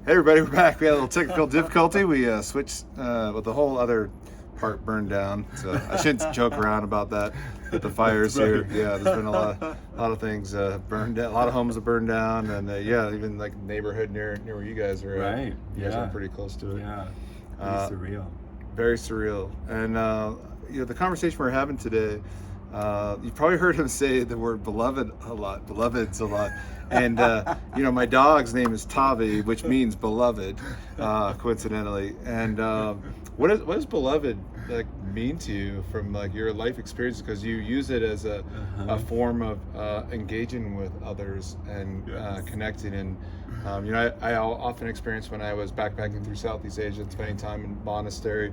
Hey everybody, we're back. We had a little technical difficulty. We switched with the whole other part burned down. So I shouldn't joke around about that. With the fires here, yeah, there's been a lot of things burned down. A lot of homes have burned down, and yeah, even like neighborhood near where you guys are at. Right. You guys are pretty close to it. Yeah. Pretty surreal. Very surreal. And the conversation we're having today, you've probably heard him say the word beloveds a lot. And my dog's name is Tavi, which means beloved, coincidentally. And what does beloved like mean to you from like your life experience? Because you use it as a form of engaging with others and connecting. And I often experienced when I was backpacking through Southeast Asia and spending time in monastery.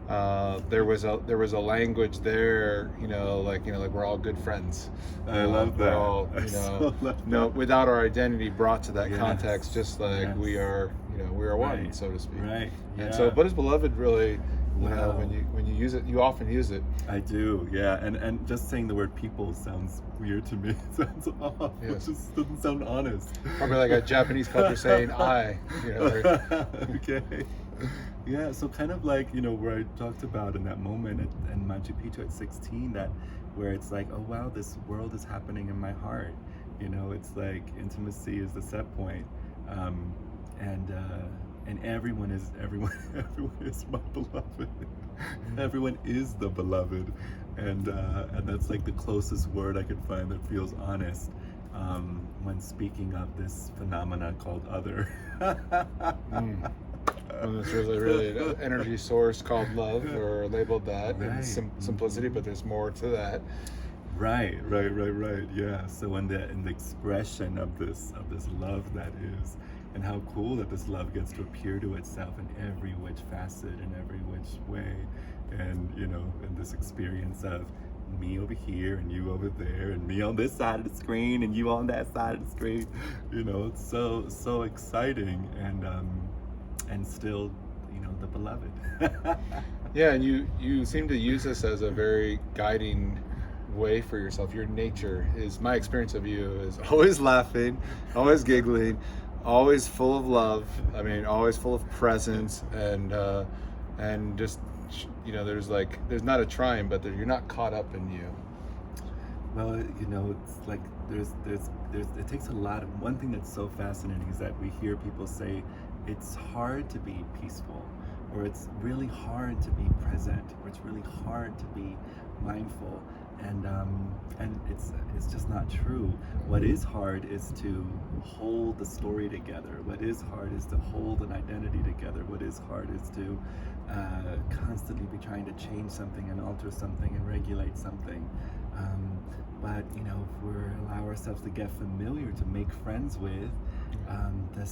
There was a language there, like we're all good friends. I love that. We're all, without our identity brought to that context, just like we are one, so to speak. Right. Yeah. And so, what is beloved really? When you use it, you often use it. I do, yeah. And just saying the word people sounds weird to me. It sounds off. Yes. It just doesn't sound honest. Probably like a Japanese culture saying I. Okay. Yeah, so kind of like, where I talked about in that moment in Machu Picchu at 16, that where it's like, oh wow, this world is happening in my heart. It's like intimacy is the set point. And everyone is my beloved. Everyone is the beloved, and that's like the closest word I could find that feels honest when speaking of this phenomena called other. When it's really an energy source called love, or labeled that, and simplicity, but there's more to that. Right. Yeah. So in the expression of this love that is. And how cool that this love gets to appear to itself in every which facet, in every which way. And, in this experience of me over here and you over there and me on this side of the screen and you on that side of the screen. It's so exciting and still, the beloved. Yeah, and you seem to use this as a very guiding way for yourself. Your nature is, my experience of you is always laughing, always giggling, always full of love. I mean, always full of presence, and just there's not a trying, but you're not caught up in you. Well, it's like there's it takes a lot of, one thing that's so fascinating is that we hear people say it's hard to be peaceful, or it's really hard to be present, or it's really hard to be mindful. And it's just not true. What is hard is to hold the story together. What is hard is to hold an identity together. What is hard is to constantly be trying to change something and alter something and regulate something. But if we allow ourselves to get familiar, to make friends with the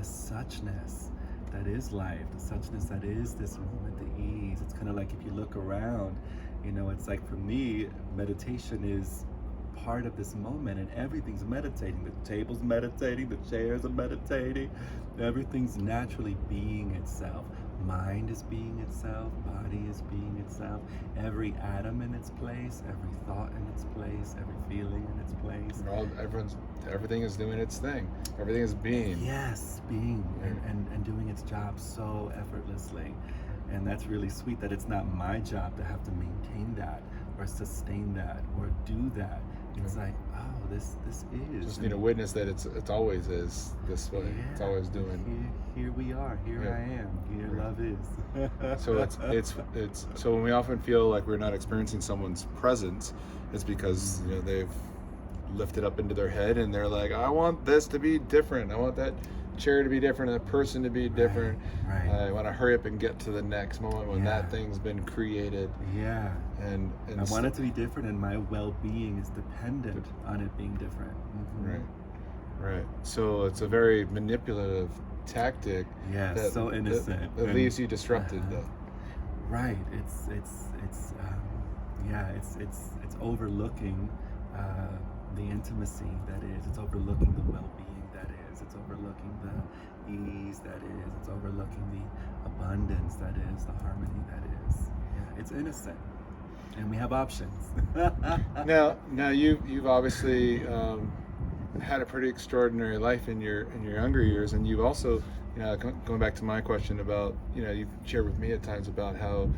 suchness that is life, the suchness that is this moment, the ease. It's kind of like if you look around, it's like for me, meditation is part of this moment, and everything's meditating. The table's meditating, the chairs are meditating, everything's naturally being itself. Mind is being itself, body is being itself, every atom in its place, every thought in its place, every feeling in its place. Everything is doing its thing. Everything is being. Yes, being, and doing its job so effortlessly. And that's really sweet that it's not my job to have to maintain that or sustain that or do that. It's like, oh, this is. Just need to witness that it's always is this way. Yeah, it's always doing. Here we are. Here I am. Here love is. So it's so when we often feel like we're not experiencing someone's presence, it's because they've lifted up into their head and they're like, I want this to be different. I want that chair to be different and the person to be different. Right. I want to hurry up and get to the next moment when that thing's been created. Yeah. And I want it to be different, and my well-being is dependent on it being different. Right. So it's a very manipulative tactic. Yeah. So innocent. That leaves you disrupted. Right. It's overlooking the intimacy that is. It's overlooking the well-being that is. It's overlooking the ease that is. It's overlooking the abundance that is, the harmony that is. Yeah, it's innocent, and we have options. Now you've obviously had a pretty extraordinary life in your younger years, and you've also, going back to my question about, you've shared with me at times about how,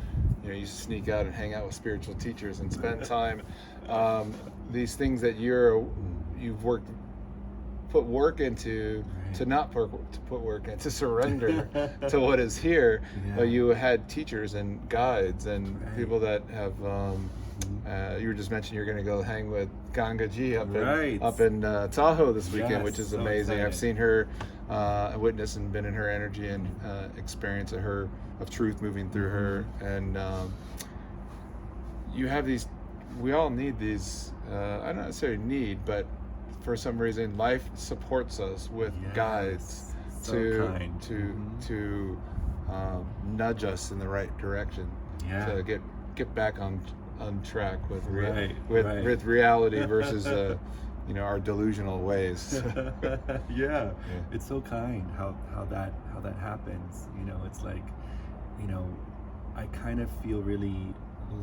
you used to sneak out and hang out with spiritual teachers and spend time, these things that you've put work into, to not put work into, surrender to what is here. Yeah. But you had teachers and guides and people that have. You were just mentioning you're going to go hang with Ganga Ji up in Tahoe this weekend, Yes, which is so amazing. excited. I've seen her, witness and been in her energy and experience of truth moving through her. And you have these. We all need these. I don't necessarily need, but for some reason, life supports us with guides So to kind. to nudge us in the right direction, to get back on track with with reality versus our delusional ways. Yeah, it's so kind how that happens. It's like, I kind of feel really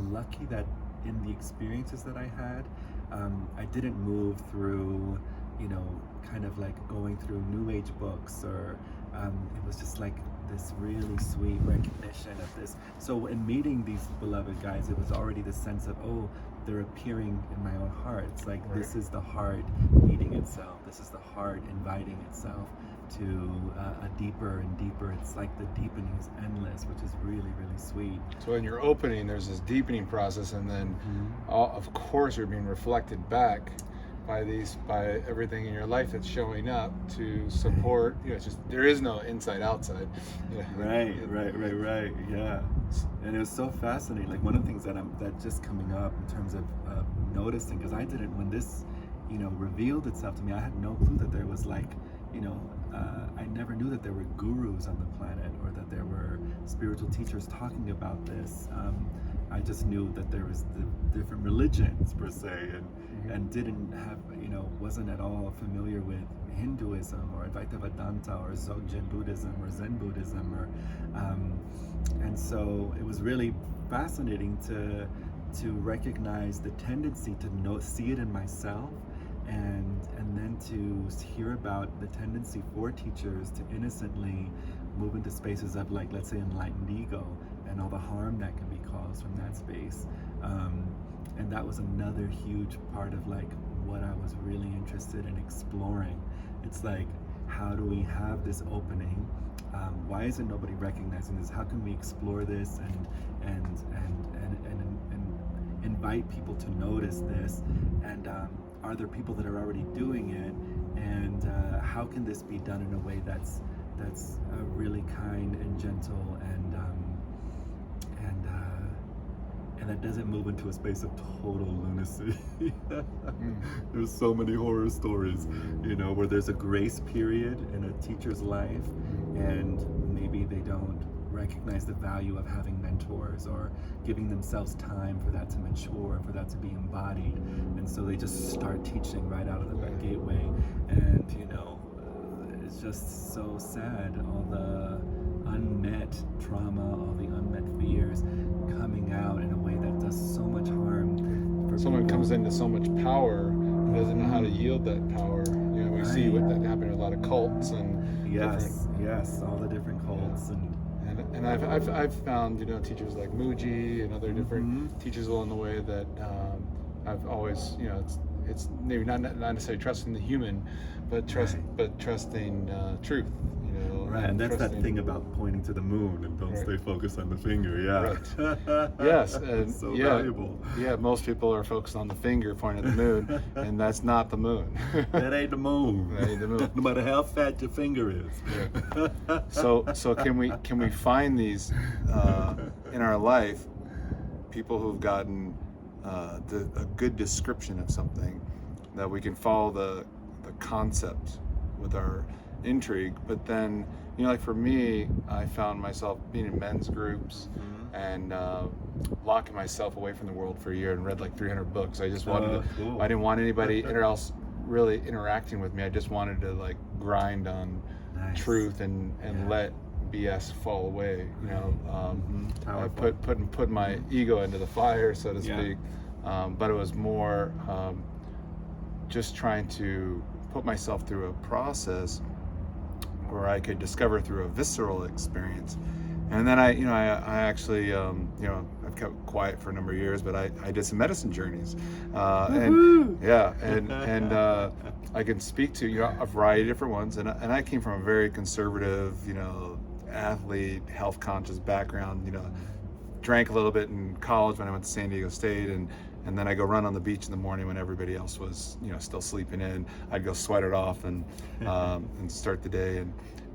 lucky that in the experiences that I had, I didn't move through, kind of like going through New Age books, or it was just like this really sweet recognition of this. So in meeting these beloved guys, it was already the sense of, oh, they're appearing in my own heart. It's like, this is the heart meeting itself. This is the heart inviting itself to a deeper and deeper. It's like the deepening is endless, which is really, really sweet. So in your opening, there's this deepening process, and then of course you're being reflected back by everything in your life that's showing up to support. It's just, there is no inside outside. Right. Yeah. And it was so fascinating. Like, one of the things that just coming up in terms of noticing, because I didn't, when this revealed itself to me, I had no clue that there was like, I never knew that there were gurus on the planet, or that there were spiritual teachers talking about this. I just knew that there was the different religions per se, and didn't have, wasn't at all familiar with Hinduism or Advaita Vedanta or Dzogchen Buddhism or Zen Buddhism, and so it was really fascinating to recognize the tendency to see it in myself, and then to hear about the tendency for teachers to innocently move into spaces of, like, let's say, enlightened ego, and all the harm that can be caused from that space. And that was another huge part of like what I was really interested in exploring. It's like, how do we have this opening? Why isn't nobody recognizing this? How can we explore this and invite people to notice this? And are there people that are already doing it? And how can this be done in a way that's really kind and gentle, and that doesn't move into a space of total lunacy? There's so many horror stories, where there's a grace period in a teacher's life, and maybe they don't recognize the value of having mentors or giving themselves time for that to mature, for that to be embodied, and so they just start teaching right out of the gateway. And it's just so sad, all the unmet trauma, all the unmet fears coming out in a way that does so much harm. Someone comes into so much power and doesn't know how to yield that power. We see what that happened with a lot of cults and all the different cults, and I've found teachers like Muji and other different teachers along the way that I've always it's maybe not necessarily trusting the human, but trusting truth. And that's that thing about pointing to the moon and don't stay focused on the finger. Yes, and so valuable. Yeah, most people are focused on the finger pointing at the moon, and that's not the moon. That ain't the moon. That ain't the moon. No matter how fat your finger is. So can we find these in our life, people who've gotten a good description of something, that we can follow the concept with our intrigue, but then like for me, I found myself being in men's groups and locking myself away from the world for a year, and read like 300 books. I just wanted to, I didn't want anybody else really interacting with me. I just wanted to like grind on truth and let BS fall away. I put my ego into the fire, so to speak. But it was more just trying to put myself through a process where I could discover through a visceral experience. And then I actually, I've kept quiet for a number of years, but I did some medicine journeys, and I can speak to a variety of different ones. And I came from a very conservative, athlete, health conscious background. Drank a little bit in college when I went to San Diego State, and then I go run on the beach in the morning when everybody else was, still sleeping in. I'd go sweat it off and start the day.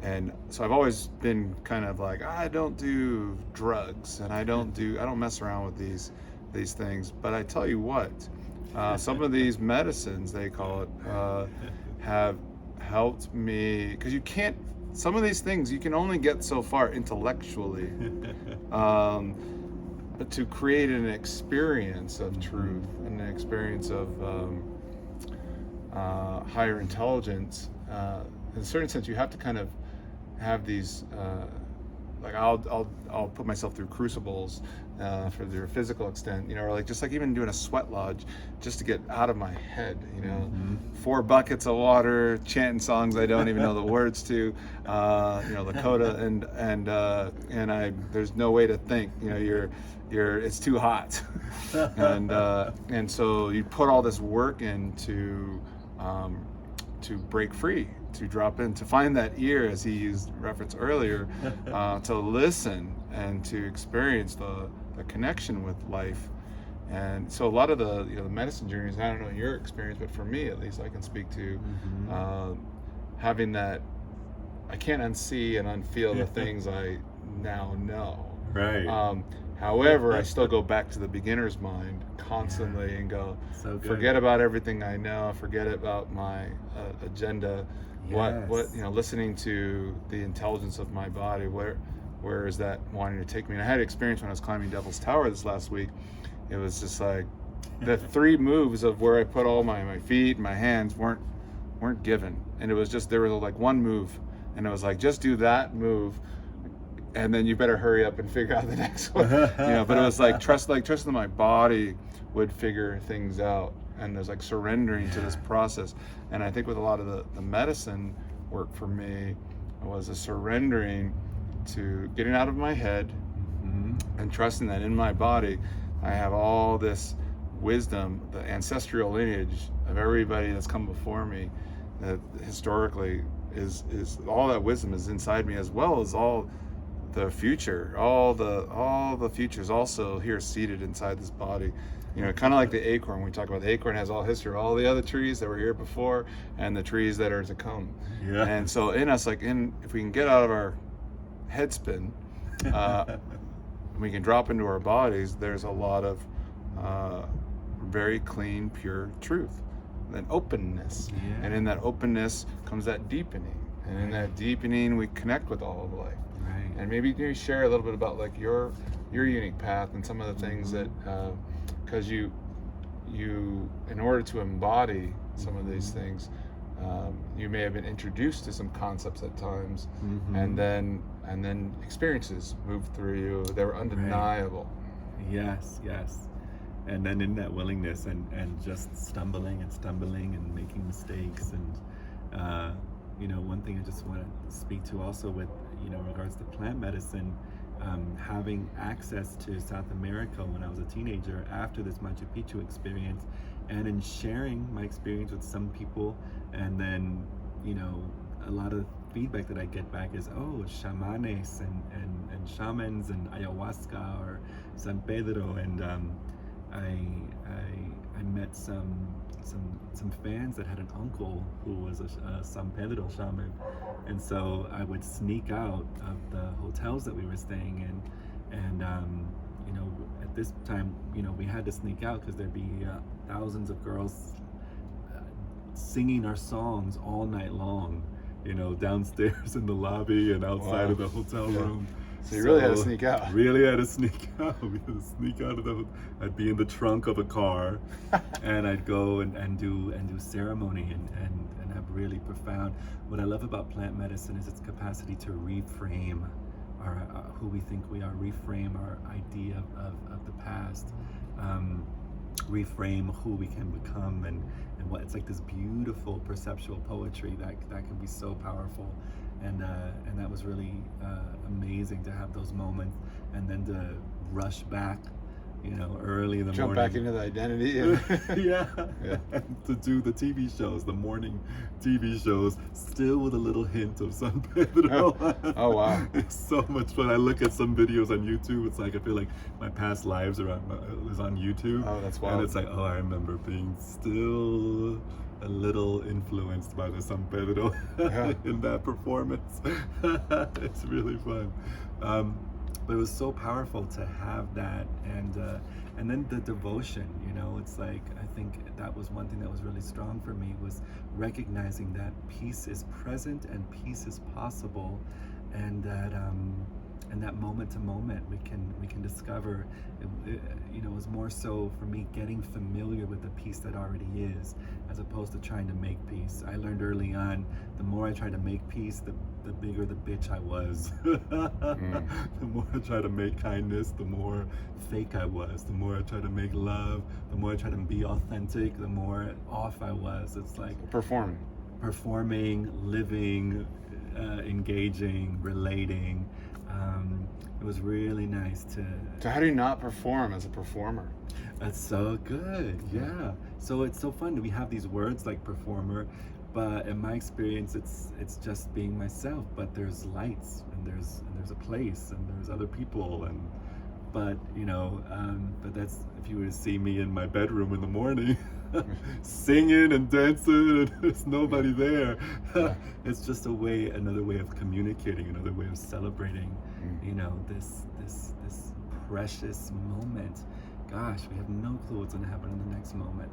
And so I've always been kind of like, I don't do drugs and I don't mess around with these things. But I tell you what, some of these medicines, they call it, have helped me, because some of these things you can only get so far intellectually, but to create an experience of truth, and an experience of higher intelligence, in a certain sense, you have to kind of have these, like I'll put myself through crucibles for their physical extent, or like just like even doing a sweat lodge just to get out of my head, 4 buckets of water, chanting songs I don't even know the words to, Lakota, and there's no way to think, it's too hot, and so you put all this work into to break free, to drop in, to find that ear, as he used reference earlier, to listen and to experience the connection with life. And so a lot of the the medicine journeys, I don't know your experience, but for me at least, I can speak to having that, I can't unsee and unfeel the things I now know. Right. However, I still go back to the beginner's mind constantly and go, forget about everything I know, forget about my agenda. What listening to the intelligence of my body, where is that wanting to take me? And I had an experience when I was climbing Devil's Tower this last week. It was just like the 3 moves of where I put all my feet and my hands weren't given, and it was just, there was like one move, and it was like, just do that move, and then you better hurry up and figure out the next one. But it was like trusting that my body would figure things out, and there's like surrendering to this process. And I think with a lot of the medicine work for me was a surrendering to getting out of my head and trusting that in my body I have all this wisdom, the ancestral lineage of everybody that's come before me, that historically is all that wisdom is inside me, as well as all the future, all the future is also here seated inside this body. Kind of like the acorn. We talk about the acorn has all history, all the other trees that were here before, and the trees that are to come. Yeah. And so in us, if we can get out of our head spin, we can drop into our bodies. There's a lot of very clean, pure truth, and openness. Yeah. And in that openness comes that deepening, and in that deepening, we connect with all of life. Right. And maybe you share a little bit about like your unique path and some of the things that. Because you in order to embody some of these things, you may have been introduced to some concepts at times, and then experiences moved through you. They were undeniable. Right. Yes. And then in that willingness and just stumbling and making mistakes, and one thing I just want to speak to also with in regards to plant medicine. Having access to South America when I was a teenager after this Machu Picchu experience, and in sharing my experience with some people, and then a lot of feedback that I get back is, shamanes and shamans and ayahuasca or San Pedro, and I met some fans that had an uncle who was a San Pedro shaman, and so I would sneak out of the hotels that we were staying in, and at this time we had to sneak out because there'd be thousands of girls singing our songs all night long, downstairs in the lobby and outside of the hotel room. So you really had to sneak out. Really had to sneak out. We had to sneak out of I'd be in the trunk of a car, and I'd go and do ceremony and have really profound. What I love about plant medicine is its capacity to reframe our who we think we are, reframe our idea of the past. reframe who we can become, and what it's like this beautiful perceptual poetry that can be so powerful. And that was really amazing to have those moments, and then to rush back, early in the Jump morning. back into the identity. Yeah. To do the TV shows, the morning TV shows, still with a little hint of San Pedro. Oh wow. It's so much fun. I look at some videos on YouTube. It's like I feel like my past lives is on YouTube. Oh, that's wild. And it's like, oh, I remember being still a little influenced by the San Pedro in that performance. It's really fun. But it was so powerful to have that, and then the devotion. It's like, I think that was one thing that was really strong for me, was recognizing that peace is present and peace is possible, and that moment to moment we can discover. It was more so for me getting familiar with the peace that already is, as opposed to trying to make peace. I learned early on, the more I tried to make peace, the bigger the bitch I was. The more I tried to make kindness, the more fake I was. The more I tried to make love, the more I tried to be authentic, the more off I was. It's like performing, living, engaging, relating. It was really nice to... So how do you not perform as a performer? That's so good, yeah. So it's so fun. We have these words like performer, but in my experience, it's just being myself. But there's lights, and there's a place, and there's other people, but that's, if you were to see me in my bedroom in the morning, singing and dancing, and there's nobody there. It's just another way of communicating, another way of celebrating, this precious moment. Gosh, we have no clue what's gonna happen in the next moment.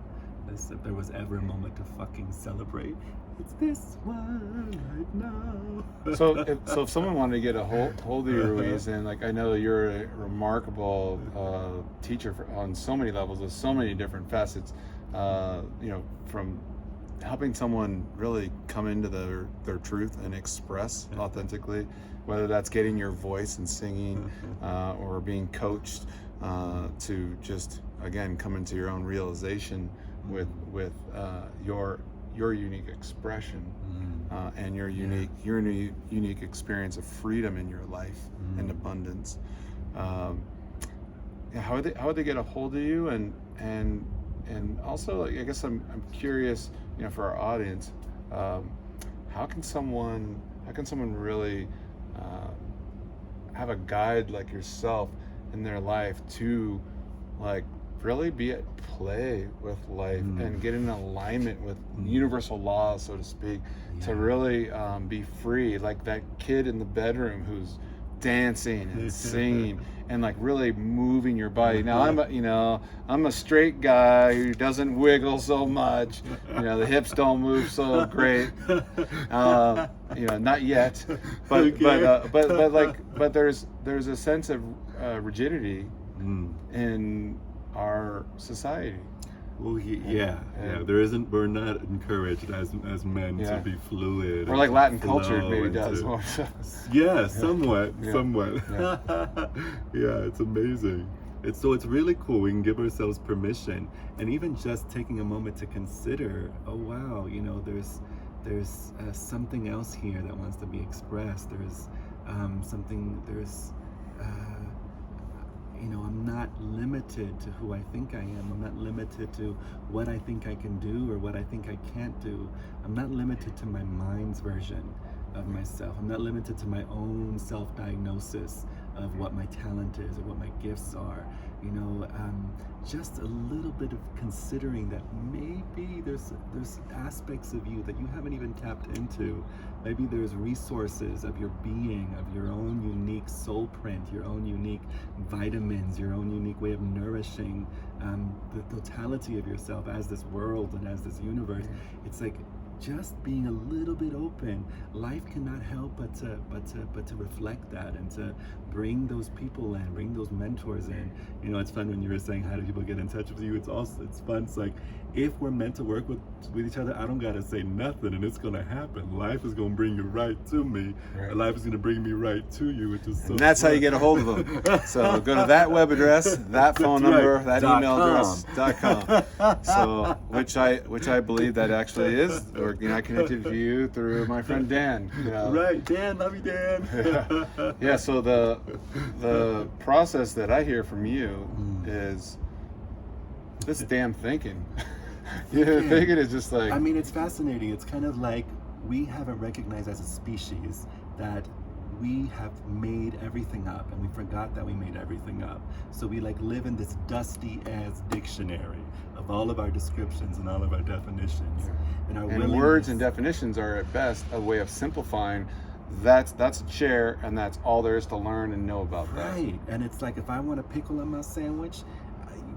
If there was ever a moment to fucking celebrate, it's this one right now. So if someone wanted to get a hold of you, Ruiz, and I know you're a remarkable teacher on so many levels with so many different facets, from helping someone really come into their truth and express authentically, whether that's getting your voice and singing, or being coached to just, again, come into your own realization with your unique expression, and your unique experience of freedom in your life and abundance. How would they get a hold of you, and also, I guess I'm curious, for our audience, how can someone really have a guide like yourself in their life to really be at play with life and get in alignment with universal laws, so to speak, to really be free, like that kid in the bedroom who's dancing and singing and really moving your body. Now I'm a straight guy who doesn't wiggle so much. The hips don't move so great. Not yet. But but there's a sense of rigidity in our society. Well, there isn't. We're not encouraged as men to be fluid. Or Latin culture maybe does. Yeah, somewhat. Yeah, it's amazing. It's really cool. We can give ourselves permission, and even just taking a moment to consider, oh wow, there's something else here that wants to be expressed. There's something. There's I'm not limited to who I think I am. I'm not limited to what I think I can do or what I think I can't do. I'm not limited to my mind's version of myself. I'm not limited to my own self-diagnosis of what my talent is or what my gifts are. Just a little bit of considering that maybe there's aspects of you that you haven't even tapped into. Maybe there's resources of your being, of your own unique soul print, your own unique vitamins, your own unique way of nourishing the totality of yourself as this world and as this universe. It's like just being a little bit open. Life cannot help but to reflect that and to bring those people in, bring those mentors in. It's fun when you were saying, how do people get in touch with you? It's fun. It's like if we're meant to work with each other, I don't gotta say nothing, and it's gonna happen. Life is gonna bring you right to me. Right. Life is gonna bring me right to you, which is so. And that's how you get a hold of them. So go to that web address, that phone number, that email address .com. So which I believe that actually is. Or I connected to you through my friend Dan. Right, Dan, love you, Dan. Yeah. So the process that I hear from you is this damn thinking. Thinking is just like. I mean, it's fascinating. It's kind of like we haven't recognized as a species that we have made everything up, and we forgot that we made everything up. So we like live in this dusty ass dictionary of all of our descriptions and all of our definitions. Yeah. And words and definitions are at best a way of simplifying. That's a chair, and that's all there is to learn and know about that. Right. And it's like, if I want a pickle on my sandwich,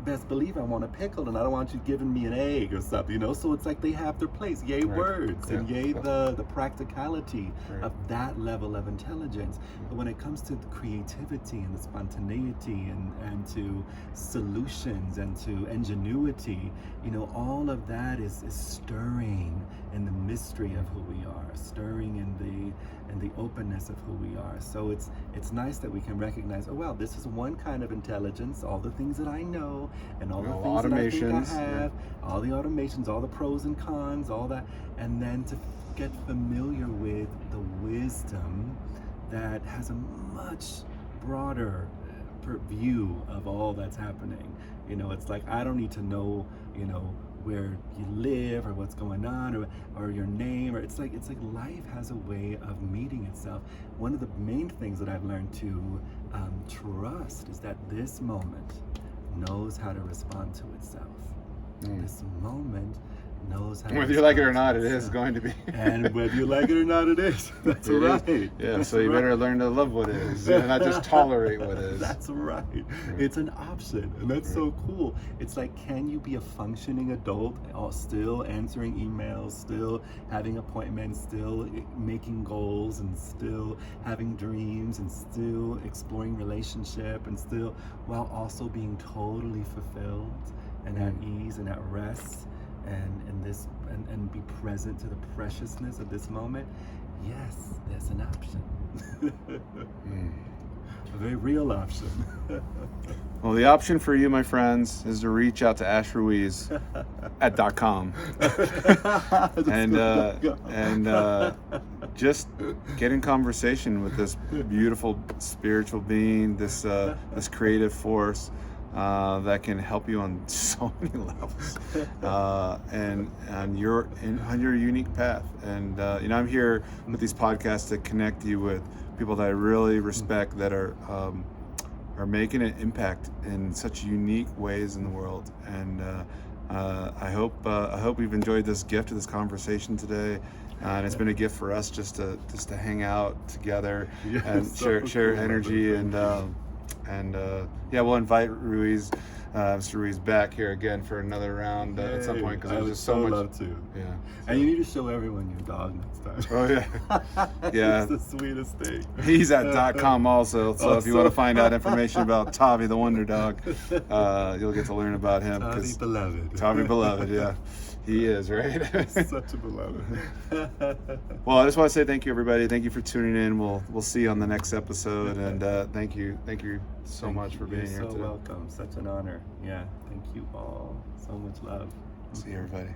best believe I want a pickle, and I don't want you giving me an egg or something, So it's like they have their place. Yay, right. Words, and yay the practicality of that level of intelligence. But when it comes to the creativity and the spontaneity and to solutions and to ingenuity, all of that is stirring in the mystery of who we are, stirring in the openness of who we are. So it's nice that we can recognize, oh well, this is one kind of intelligence, all the things that I know, and all the things that I think I have, all the automations, all the pros and cons, all that, and then to get familiar with the wisdom that has a much broader view of all that's happening. It's like, I don't need to know, where you live or what's going on or your name, or it's like life has a way of meeting itself. One of the main things that I've learned to trust is that this moment knows how to respond to itself. This moment knows how to whether you like it or not, it is going to be. And whether you like it or not, it is. That's right. Yeah, so you better learn to love what is, not just tolerate what is. That's right. It's an option, and that's so cool. It's like, can you be a functioning adult, still answering emails, still having appointments, still making goals, and still having dreams, and still exploring relationship, and still, while also being totally fulfilled and at ease and at rest, and be present to the preciousness of this moment? Yes, there's an option. A very real option. Well, the option for you, my friends, is to reach out to Ash Ruiz at .com and just get in conversation with this beautiful spiritual being, this creative force that can help you on so many levels, and on your unique path. And I'm here with these podcasts to connect you with people that I really respect, that are making an impact in such unique ways in the world. And I hope you've enjoyed this gift of this conversation today. And it's been a gift for us just to hang out together and share energy, and we'll invite Mr. Ruiz back here again for another round at some point, because there's just so much. Love to. Yeah. And you need to show everyone your dog next time. Oh yeah. Yeah. It's the sweetest thing. He's at .com also, so if you want to find out information about Tavi the Wonder Dog, you'll get to learn about him. Tavi beloved. Tavi beloved, yeah. He is, right? Such a beloved. Well, I just want to say thank you, everybody. Thank you for tuning in. We'll see you on the next episode, and thank you so much for being here today. today. You're so welcome. Such an honor. Yeah. Thank you all. So much love. See you, everybody.